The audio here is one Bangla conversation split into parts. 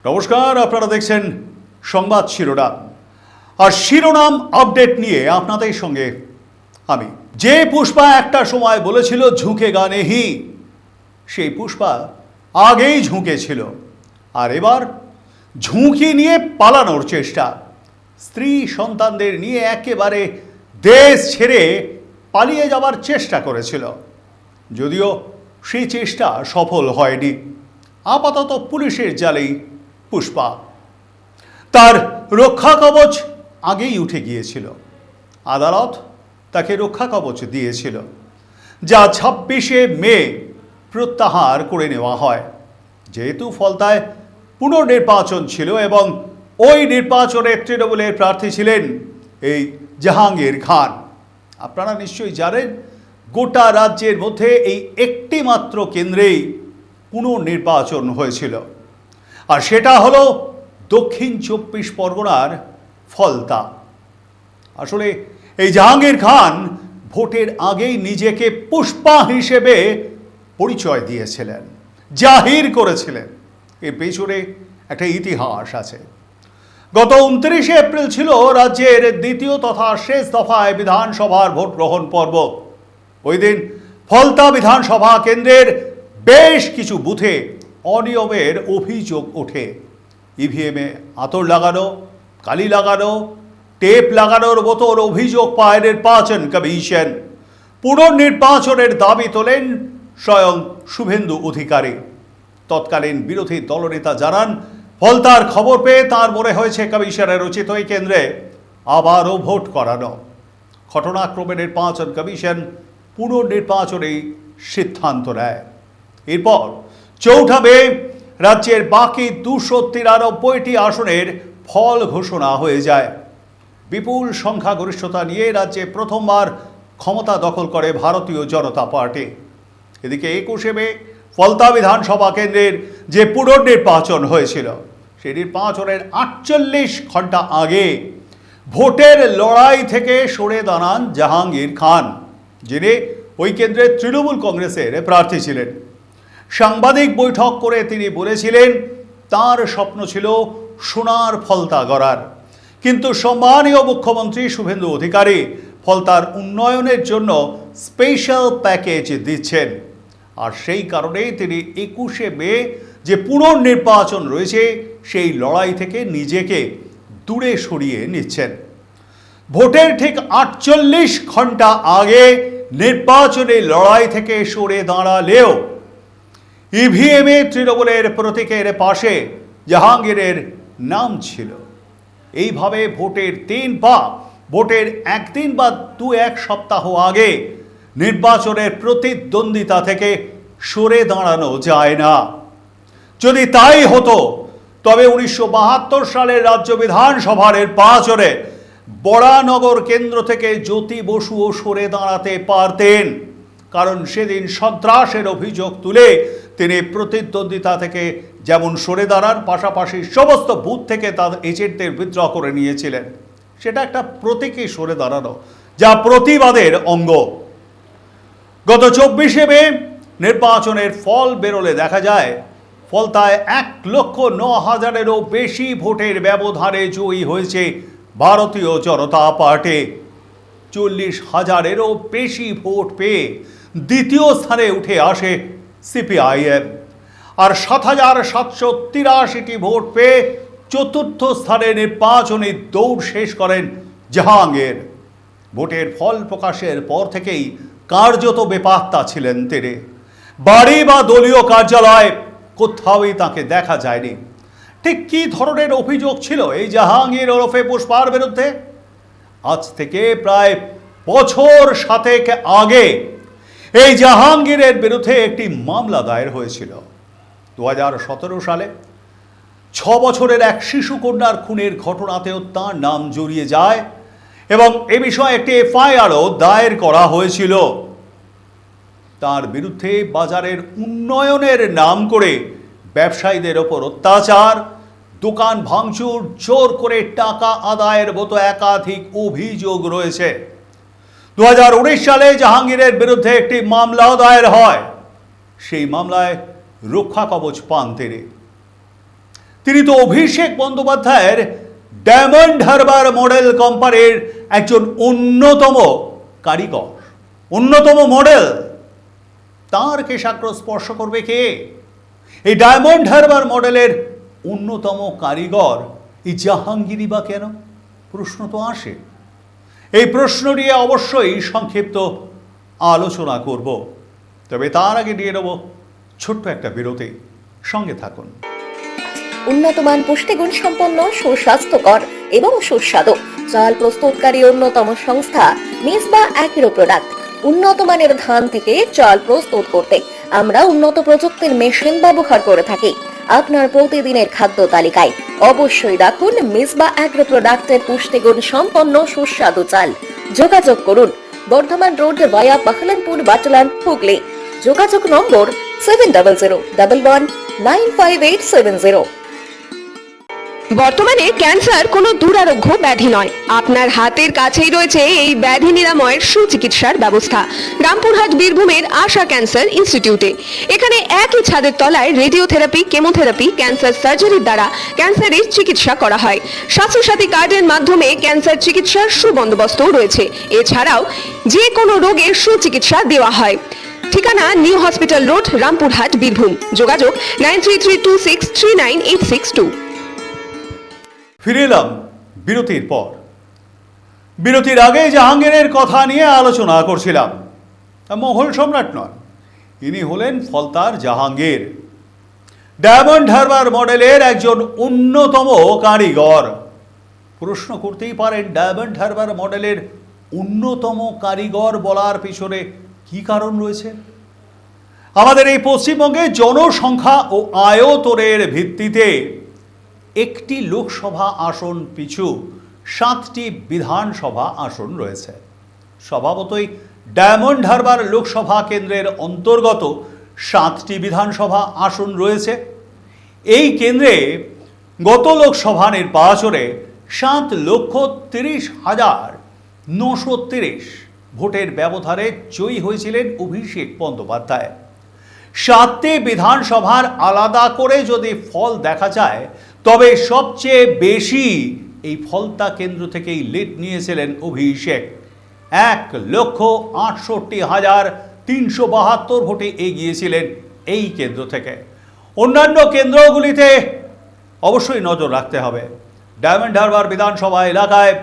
নমস্কার, আপনারা দেখছেন সংবাদ শিরোনাম। আর শিরোনাম আপডেট নিয়ে আপনাদের সঙ্গে আমি। যে পুষ্পা একটা সময় বলেছিল ঝুঁকেগা নেহি, সেই পুষ্পা আগেই ঝুঁকেছিল, আর এবার ঝুঁকি নিয়ে পালানোর চেষ্টা। স্ত্রী সন্তানদের নিয়ে একেবারে দেশ ছেড়ে পালিয়ে যাওয়ার চেষ্টা করেছিল, যদিও সেই চেষ্টা সফল হয়নি। আপাতত পুলিশের জালেই পুষ্পা। তার রক্ষা কবচ আগেই উঠে গিয়েছিল, আদালত তাকে রক্ষা কবচ দিয়েছিল, যা 26শে মে প্রত্যাহার করে নেওয়া হয়। যেহেতু ফলতায় পুনর্নির্বাচন ছিল এবং ওই নির্বাচনে তৃণমূলের প্রার্থী ছিলেন এই জাহাঙ্গীর খান। আপনারা নিশ্চয়ই জানেন, গোটা রাজ্যের মধ্যে এই একটি মাত্র কেন্দ্রেই পুনর্নির্বাচন হয়েছিল, আর সেটা হলো দক্ষিণ 24 পরগনার ফলতা। আসলে এই জাহাঙ্গীর খান ভোটের আগেই নিজেকে পুষ্পা হিসেবে পরিচয় দিয়েছিলেন, জাহির করেছিলেন। এর পেছনে একটা ইতিহাস আছে। গত 29শে এপ্রিল ছিল রাজ্যের দ্বিতীয় তথা শেষ দফায় বিধানসভার ভোট গ্রহণ পর্ব। ওই দিন ফলতা বিধানসভা কেন্দ্রের বেশ কিছু বুথে অনিয়মের অভিযোগ ওঠে। ইভিএমে আতর লাগানো, কালি লাগানো, টেপ লাগানোর মতো অভিযোগ পায় নির্বাচন কমিশন। পুনর্নির্বাচনের দাবি তোলেন স্বয়ং শুভেন্দু অধিকারী। তৎকালীন বিরোধী দলনেতা জানান, ফলতার খবর পেয়ে তার মনে হয়েছে কমিশনের উচিত ওই কেন্দ্রে আবারও ভোট করানো। ঘটনাক্রমে নির্বাচন কমিশন পুনর্নির্বাচনেই সিদ্ধান্ত নেয়। এরপর 4 মে রাজ্যের বাকি 293টি আসনের ফল ঘোষণা হয়ে যায়। বিপুল সংখ্যাগরিষ্ঠতা নিয়ে রাজ্যে প্রথমবার ক্ষমতা দখল করে ভারতীয় জনতা পার্টি। এদিকে 21শে মে ফলতা বিধানসভা কেন্দ্রের যে পুনর্নির্বাচন হয়েছিল, সেই নির্বাচনের 48 ঘন্টা আগে ভোটের লড়াই থেকে সরে দাঁড়ান জাহাঙ্গীর খান, যিনি ওই কেন্দ্রে তৃণমূল কংগ্রেসের প্রার্থী ছিলেন। সাংবাদিক বৈঠক করে তিনি বলেছিলেন তার স্বপ্ন ছিল সোনার ফলতা গড়ার, কিন্তু সম্মানীয় মুখ্যমন্ত্রী শুভেন্দু অধিকারী ফলতার উন্নয়নের জন্য স্পেশাল প্যাকেজ দিচ্ছেন। আর সেই কারণেই তিনি 21শে মে যে পুনর্নির্বাচন রয়েছে সেই লড়াই থেকে নিজেকে দূরে সরিয়ে নিচ্ছেন। ভোটের ঠিক 48 ঘন্টা আগে নির্বাচনের লড়াই থেকে সরে দাঁড়ালেও ইভিএমে তৃণমূলের প্রতীকের পাশে জাহাঙ্গীরের নাম ছিল। এইভাবে ভোটের ভোটের একদিন বা 2-1 সপ্তাহ আগে নির্বাচনের প্রতিদ্বন্দ্বিতা থেকে সরে দাঁড়ানো যায় না। যদি তাই হতো, তবে 1972 সালের রাজ্য বিধানসভার নির্বাচনে বরানগর কেন্দ্র থেকে জ্যোতি বসুও সরে দাঁড়াতে পারতেন, কারণ সেদিন সন্ত্রাসের অভিযোগ তুলে তিনি প্রতিদ্বন্দ্বিতা থেকে যেমন সরে দাঁড়ান, পাশাপাশি সমস্ত বুথ থেকে তার এজেন্টদের বিদ্রোহ করে নিয়েছিলেন। সেটা একটা প্রতীকী সরে দাঁড়ানো, যা প্রতিবাদের অঙ্গ। গত 24শে মে নির্বাচনের ফল বেরোলে দেখা যায় ফলতায় 1,09,000-এরও বেশি ভোটের ব্যবধানে জয়ী হয়েছে ভারতীয় জনতা পার্টি। 40,000-এরও বেশি ভোট পেয়ে দ্বিতীয় স্থানে উঠে আসে সিপিআইএম, আর 7,783টি ভোট পেয়ে চতুর্থ স্থানে নির্বাচনী দৌড় শেষ করেন জাহাঙ্গীর। ভোটের ফল প্রকাশের পর থেকেই কার্যত বেপাত্তা ছিলেন তিনি। বাড়ি বা দলীয় কার্যালয় কোথাওই তাকে দেখা যায়নি। ঠিক কী ধরনের অভিযোগ ছিল এই জাহাঙ্গীর ওরফে পুষ্পার বিরুদ্ধে? আজ থেকে প্রায় বছর 7 আগে এই জাহাঙ্গীরের বিরুদ্ধে একটি মামলা দায়ের হয়েছিল। 2017 সালে 6 বছরের এক শিশু কন্যার খুনের ঘটনাতেও তার নাম জড়িয়ে যায় এবং এ বিষয়ে একটি এফআইআরও দায়ের করা হয়েছিল। তার বিরুদ্ধে বাজারের উন্নয়নের নাম করে ব্যবসায়ীদের ওপর অত্যাচার, দোকান ভাঙচুর, জোর করে টাকা আদায়ের মতো একাধিক অভিযোগ রয়েছে। 2019 সালে জাহাঙ্গীরের বিরুদ্ধে একটি মামলাও দায়ের হয়। সেই মামলায় রক্ষা কবচ পান তিনি। তিনি তো অভিষেক বন্দ্যোপাধ্যায়ের ডায়মন্ড হারবার মডেল কোম্পানির একজন অন্যতম কারিগর, অন্যতম মডেল। তার কেশাগ্র স্পর্শ করবে কে? এই ডায়মন্ড হারবার মডেলের অন্যতম কারিগর এই জাহাঙ্গীরই বা কেন? প্রশ্ন তো আসে। এই প্রশ্ন নিয়ে অবশ্যই সংক্ষিপ্ত আলোচনা করব, তবে তার আগে দিয়ে নেব ছোট্ট একটা বিরতি। সঙ্গে থাকুন। উন্নতমান পুষ্টিগুণ সম্পন্ন, সুস্বাস্থ্যকর এবং সুস্বাদু চাল প্রস্তুতকারী অন্যতম সংস্থা মিসবা অ্যাগ্রো প্রোডাক্ট। উন্নত মানের ধান থেকে চাল প্রস্তুত করতে আমরা উন্নত প্রযুক্তির মেশিন ব্যবহার করে থাকি। আপনার প্রতিদিনের খাদ্য তালিকায় অবশ্যই রাখুন মিসবা অ্যাগ্রো প্রোডাক্টের পুষ্টিগুণ সম্পন্ন সুস্বাদু চাল। যোগাযোগ করুন বর্ধমান রোড ভায়া বাহলানপুর, বাটলান, হুগলি। যোগাযোগ নম্বর 7001119580। বর্তমানে ক্যান্সার কোনো দুরারোগ্য ব্যাধি নয়। আপনার হাতের কাছেই রয়েছে এই ব্যাধি নিরাময়ের সুচিকিৎসার ব্যবস্থা রামপুরহাট বীরভূমের আশা ক্যান্সার ইনস্টিটিউটে। এখানে একই ছাদের তলায় রেডিওথেরাপি, কেমোথেরাপি, ক্যান্সার সার্জারির দ্বারা ক্যান্সারের চিকিৎসা করা হয়। স্বাস্থ্যসাথী কার্ডের মাধ্যমে ক্যান্সার চিকিৎসার সুবন্দোবস্ত রয়েছে। এছাড়াও যে কোনো রোগের সুচিকিৎসা দেওয়া হয়। ঠিকানা new hospital road, Rampurhat, Birbhum. যোগাযোগ 9332639862। ফিরে এলাম বিরতির পর। বিরতির আগে জাহাঙ্গীরের কথা নিয়ে আলোচনা করছিলাম। মোগল সম্রাট নন, ইনি হলেন ফলতার জাহাঙ্গীর, ডায়মন্ড হারবার মডেলের একজন অন্যতম কারিগর। প্রশ্ন করতেই পারেন, ডায়মন্ড হারবার মডেলের অন্যতম কারিগর বলার পিছনে কি কারণ রয়েছে? আমাদের এই পশ্চিমবঙ্গে জনসংখ্যা ও আয়তনের ভিত্তিতে একটি লোকসভা আসন পিছু 7টি বিধানসভা আসন রয়েছে। স্বভাবতই ডায়মন্ড হারবার লোকসভা কেন্দ্রের অন্তর্গত 7টি বিধানসভা আসন রয়েছে। এই কেন্দ্রে গত লোকসভা নির্বাচনে 7,30,930 ভোটের ব্যবধানে জয়ী হয়েছিলেন অভিষেক বন্দ্যোপাধ্যায়। 7টি বিধানসভার আলাদা করে যদি ফল দেখা যায়, তবে সবচেয়ে বেশি এই ফলতা কেন্দ্র থেকেই লিড নিয়েছিলেন অভিষেক। 1,68,372 ভোটে এগিয়েছিলেন এই কেন্দ্র থেকে। অন্যান্য কেন্দ্রগুলিতে অবশ্যই নজর রাখতে হবে। ডায়মন্ড হারবার বিধানসভা এলাকায়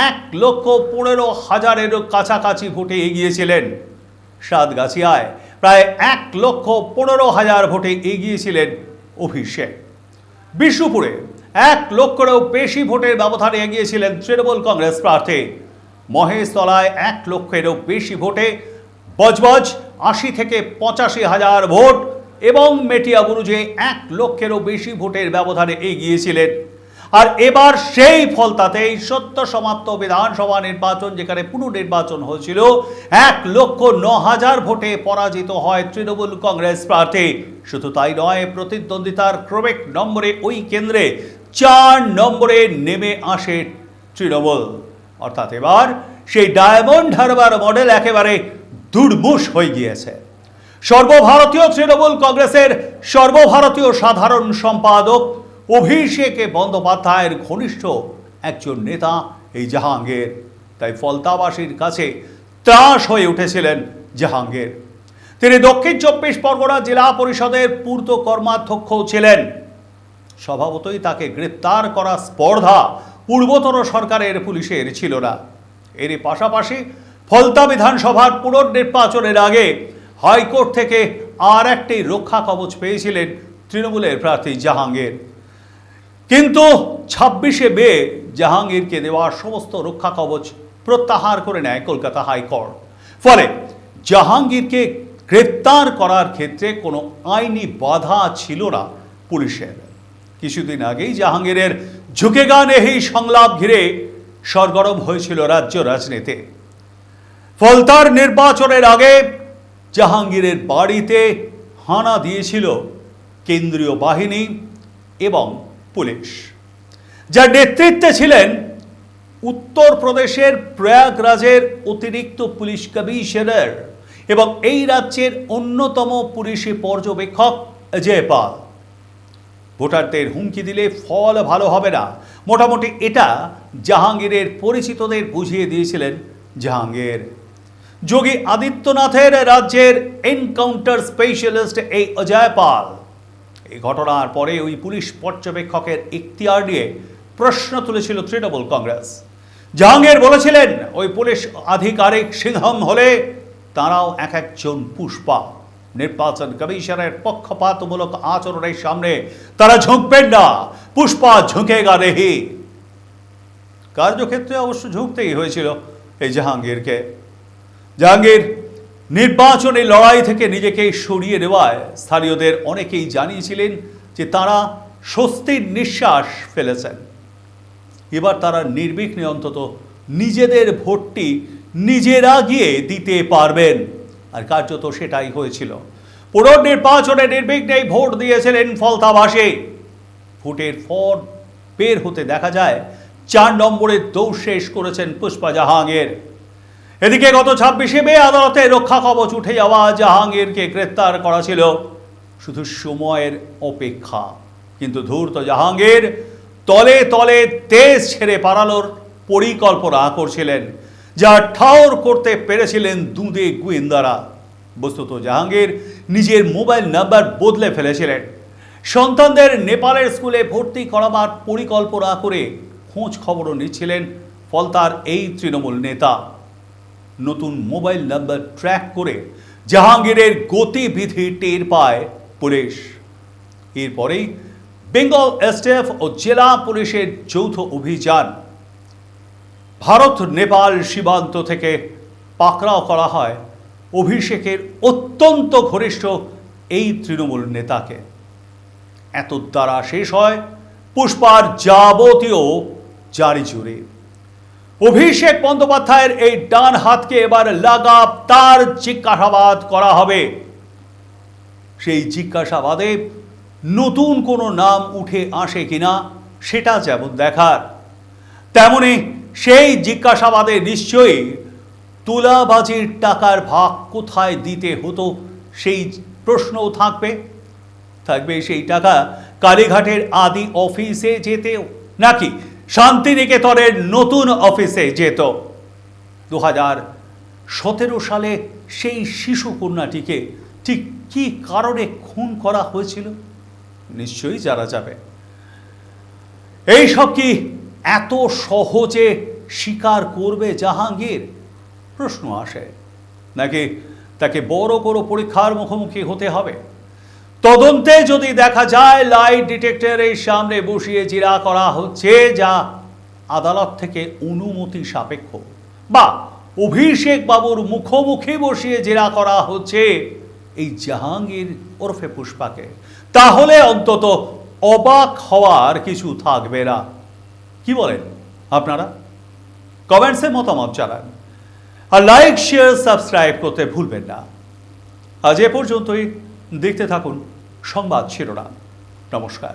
1,15,000-এরও কাছাকাছি ভোটে এগিয়েছিলেন। সাতগাছিয়ায় প্রায় 1,15,000 ভোটে এগিয়েছিলেন অভিষেক। বিষ্ণুপুরে 1 লক্ষেরও বেশি ভোটের ব্যবধানে এগিয়েছিলেন তৃণমূল কংগ্রেস প্রার্থী। মহেশতলায় 1 লক্ষেরও বেশি ভোটে, বজবজ 80 থেকে 85,000 ভোট এবং মেটিয়াবুরুজে 1 লক্ষেরও বেশি ভোটের ব্যবধানে এগিয়েছিলেন। আর এবার সেই ফলতাতেই সদ্য সমাপ্ত বিধানসভা নির্বাচন, যেখানে পুনর্নির্বাচন হয়েছিল, 1,09,000 ভোটে পরাজিত হয় তৃণমূল কংগ্রেস প্রার্থী। শুধু তাই নয়, প্রতিদ্বন্দ্বিতার ক্রমিক নম্বরে ওই কেন্দ্রে 4 নম্বরে নেমে আসে তৃণমূল। অর্থাৎ এবার সেই ডায়মন্ড হারবার মডেল একেবারে দুর্মুষ হয়ে গিয়েছে। সর্বভারতীয় তৃণমূল কংগ্রেসের সর্বভারতীয় সাধারণ সম্পাদক অভিষেক বন্দ্যোপাধ্যায়ের ঘনিষ্ঠ একজন নেতা এই জাহাঙ্গীর। তাই ফলতাবাসীর কাছে ত্রাস হয়ে উঠেছিলেন জাহাঙ্গীর। তিনি দক্ষিণ 24 পরগনা জেলা পরিষদের পূর্ত কর্মাধ্যক্ষ ছিলেন। স্বভাবতই তাকে গ্রেপ্তার করা স্পর্ধা পূর্বতন সরকারের পুলিশের ছিল না। এর পাশাপাশি ফলতা বিধানসভার পুনর্নির্বাচনের আগে হাইকোর্ট থেকে আর একটি রক্ষা কবচ পেয়েছিলেন তৃণমূলের প্রার্থী জাহাঙ্গীর। কিন্তু 26শে মে জাহাঙ্গীরকে দেওয়া সমস্ত রক্ষা কবচ প্রত্যাহার করে নেয় কলকাতা হাইকোর্ট। ফলে জাহাঙ্গীরকে গ্রেপ্তার করার ক্ষেত্রে কোনো আইনি বাধা ছিল না পুলিশের। কিছুদিন আগেই জাহাঙ্গীরের ঝুঁকেগা নেহি সংলাপ ঘিরে সরগরম হয়েছিল রাজ্য রাজনীতি। ফলতার নির্বাচনের আগে জাহাঙ্গীরের বাড়িতে হানা দিয়েছিল কেন্দ্রীয় বাহিনী এবং পুলিশ, যার নেতৃত্বে ছিলেন উত্তরপ্রদেশের প্রয়াগরাজের অতিরিক্ত পুলিশ কমিশনার এবং এই রাজ্যের অন্যতম পুলিশি পর্যবেক্ষক জয়পাল। ভোটারদের হুমকি দিলে ফল ভালো হবে না, মোটামুটি এটা জাহাঙ্গীরের পরিচিতদের বুঝিয়ে দিয়েছিলেন জাহাঙ্গীর। যোগী আদিত্যনাথের রাজ্যের এনকাউন্টার স্পেশালিস্ট এই অজয় পাল এই ঘটনার পরে ওই পুলিশ পর্যবেক্ষকের ইখতিয়ার নিয়ে প্রশ্ন তুলেছিল তৃণমূল কংগ্রেস। জাহাঙ্গীর বলেছিলেন ওই পুলিশ আধিকারিক সিংহম হলে তারাও এক একজন পুষ্পা। নির্বাচন কমিশনের পক্ষপাতমূলক আচরণের সামনে তারা ঝুঁকবেন না, পুষ্পা ঝুঁকেগা নেহি। কার্যক্ষেত্রে অবশ্য ঝুঁকতেই হয়েছিল এই জাহাঙ্গীরকে। জাহাঙ্গীর নির্বাচনী লড়াই থেকে নিজেকে সরিয়ে নেওয়ায় স্থানীয়দের অনেকেই জানিয়েছিলেন যে তারা স্বস্তির নিঃশ্বাস ফেলেছেন। এবার তারা নির্বিঘ্নে অন্তত নিজেদের ভোটটি নিজেরা গিয়ে দিতে পারবেন। আর কার্যত সেটাই হয়েছিল। পুনর্নির্বাচনে নির্বিঘ্নেই ভোট দিয়েছিলেন ফলতাবাসী। ভোটের ফল বের হতে দেখা যায় 4 নম্বরের দৌড় শেষ করেছেন পুষ্পা জাহাঙ্গীর। এদিকে গত 26শে মে আদালতে রক্ষা কবচ উঠে যাওয়া জাহাঙ্গীরকে গ্রেপ্তার করা ছিল শুধু সময়ের অপেক্ষা। কিন্তু ধূর্ত জাহাঙ্গীর তলে তলে দেশ ছেড়ে পালানোর পরিকল্পনা করছিলেন, যা ঠাউর করতে পেরেছিলেন দুঁদে গোয়েন্দারা। বস্তুত জাহাঙ্গীর নিজের মোবাইল নাম্বার বদলে ফেলেছিলেন। সন্তানদের নেপালের স্কুলে ভর্তি করাবার পরিকল্পনা করে খোঁজ খবরও নিচ্ছিলেন ফলতার এই তৃণমূল নেতা। নতুন মোবাইল নাম্বার ট্র্যাক করে জাহাঙ্গীরের গতিবিধি টের পায় পুলিশ। এরপরেই বেঙ্গল এসটিএফ ও জেলা পুলিশের যৌথ অভিযান ভারত নেপাল সীমান্ত থেকে পাকড়াও করা হয় অভিষেকের অত্যন্ত ঘনিষ্ঠ এই তৃণমূল নেতাকে। এত দ্বারা শেষ হয় পুষ্পার যাবতীয় জারি জুরি। অভিষেক বন্দ্যোপাধ্যায়ের এই ডান হাতকে এবার লাগাতার জিজ্ঞাসাবাদ করা হবে। সেই জিজ্ঞাসাবাদে নতুন কোনো নাম উঠে আসে কিনা সেটা যেমন দেখার, তেমনি সেই জিজ্ঞাসাবাদে নিশ্চয়ই তুলাবাজির টাকার ভাগ কোথায় দিতে হতো সেই প্রশ্নও থাকবে সেই টাকা কালীঘাটের আদি অফিসে যেতেও নাকি শান্তিনিকেতনের নতুন অফিসে যেত। 2017 সালে সেই শিশু কন্যাটিকে ঠিক কী কারণে খুন করা হয়েছিল নিশ্চয়ই জানা যাবে। এই সব কি এত সহজে স্বীকার করবে জাহাঙ্গীর? প্রশ্ন আসে। নাকি তাকে বড় বড় পরীক্ষার মুখোমুখি হতে হবে? তদন্তে যদি দেখা যায় লাইট ডিটেক্টরের সামনে বসিয়ে জিরা করা হচ্ছে, যা আদালত থেকে অনুমতি সাপেক্ষ, বা অভিষেক বাবুর মুখোমুখি বসিয়ে জিরা করা হচ্ছে এই জাহাঙ্গীর ওরফে পুষ্পাকে, তাহলে অন্তত অবাক হওয়ার কিছু থাকবে না। কি বলেন আপনারা? কমেন্টসে মতামত জানান। আর লাইক, শেয়ার, সাবস্ক্রাইব করতে ভুলবেন না। আজ এ পর্যন্তই। দেখতে থাকুন সংবাদ শিরোনাম। নমস্কার।